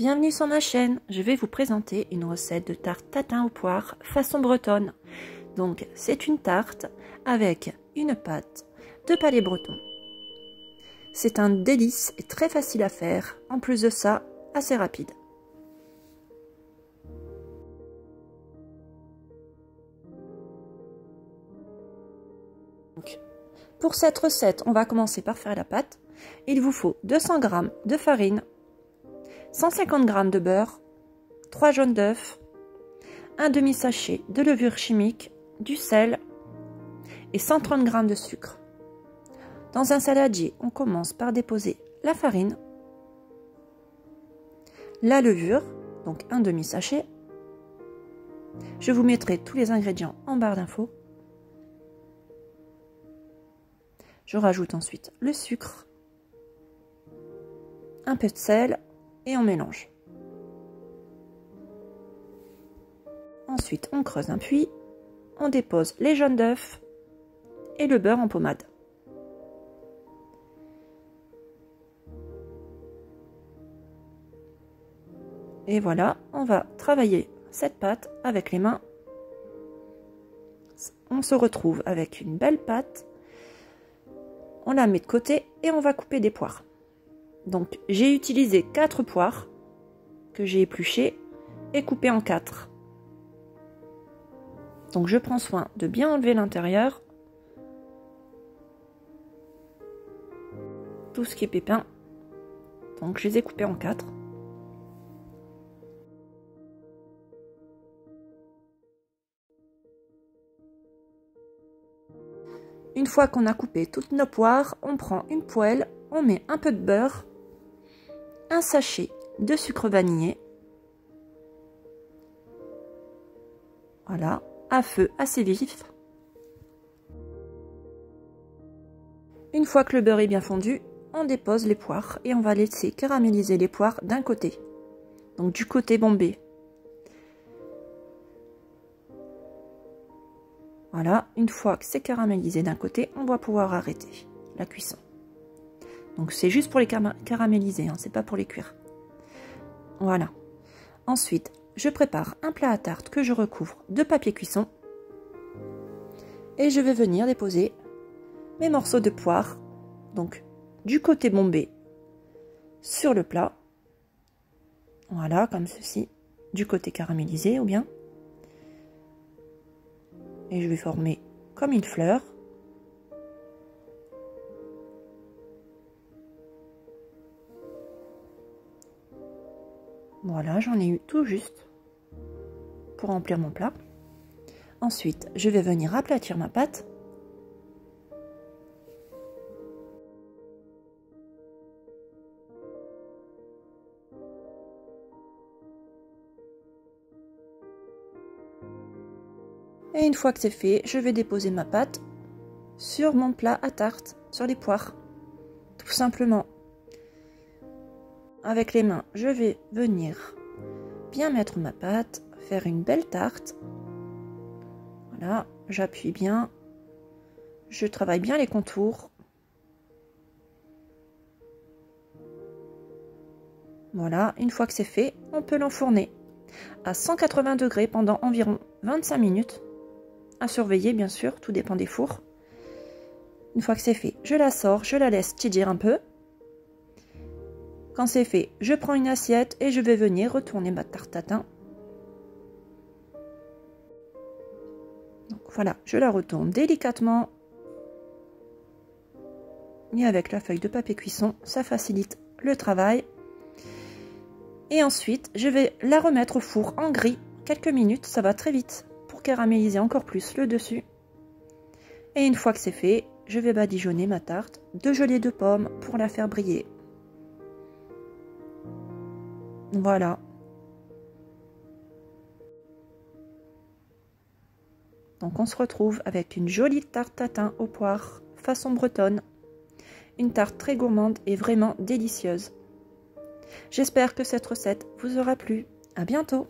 Bienvenue sur ma chaîne, je vais vous présenter une recette de tarte tatin aux poires façon bretonne. Donc c'est une tarte avec une pâte de palais breton. C'est un délice et très facile à faire, en plus de ça, assez rapide. Donc, pour cette recette, on va commencer par faire la pâte. Il vous faut 200 g de farine, 150 g de beurre, 3 jaunes d'œufs, un demi-sachet de levure chimique, du sel et 130 g de sucre. Dans un saladier, on commence par déposer la farine, la levure, donc un demi-sachet. Je vous mettrai tous les ingrédients en barre d'infos. Je rajoute ensuite le sucre, un peu de sel et on mélange. Ensuite, on creuse un puits, on dépose les jaunes d'œufs et le beurre en pommade. Et voilà, on va travailler cette pâte avec les mains. On se retrouve avec une belle pâte. On la met de côté et on va couper des poires. Donc j'ai utilisé 4 poires que j'ai épluchées et coupées en 4. Donc je prends soin de bien enlever l'intérieur, tout ce qui est pépins. Donc je les ai coupées en 4. Une fois qu'on a coupé toutes nos poires, on prend une poêle, on met un peu de beurre, un sachet de sucre vanillé, voilà, à feu assez vif. Une fois que le beurre est bien fondu, on dépose les poires et on va laisser caraméliser les poires d'un côté, donc du côté bombé. Voilà, une fois que c'est caramélisé d'un côté, on va pouvoir arrêter la cuisson. Donc c'est juste pour les caraméliser, hein, c'est pas pour les cuire. Voilà. Ensuite, je prépare un plat à tarte que je recouvre de papier cuisson. Et je vais venir déposer mes morceaux de poire, donc du côté bombé, sur le plat. Voilà, comme ceci, du côté caramélisé ou bien. Et je vais former comme une fleur. Voilà, j'en ai eu tout juste pour remplir mon plat. Ensuite, je vais venir aplatir ma pâte. Et une fois que c'est fait, je vais déposer ma pâte sur mon plat à tarte, sur les poires. Tout simplement. Avec les mains, je vais venir bien mettre ma pâte, faire une belle tarte. Voilà, j'appuie bien. Je travaille bien les contours. Voilà, une fois que c'est fait, on peut l'enfourner à 180 degrés pendant environ 25 minutes. À surveiller, bien sûr, tout dépend des fours. Une fois que c'est fait, je la sors, je la laisse tiédir un peu. Quand c'est fait, je prends une assiette et je vais venir retourner ma tarte tatin. Donc voilà, je la retourne délicatement. Et avec la feuille de papier cuisson, ça facilite le travail. Et ensuite, je vais la remettre au four en gris. Quelques minutes, ça va très vite pour caraméliser encore plus le dessus. Et une fois que c'est fait, je vais badigeonner ma tarte de gelée de pommes pour la faire briller. Voilà. Donc on se retrouve avec une jolie tarte tatin aux poires façon bretonne. Une tarte très gourmande et vraiment délicieuse. J'espère que cette recette vous aura plu. À bientôt!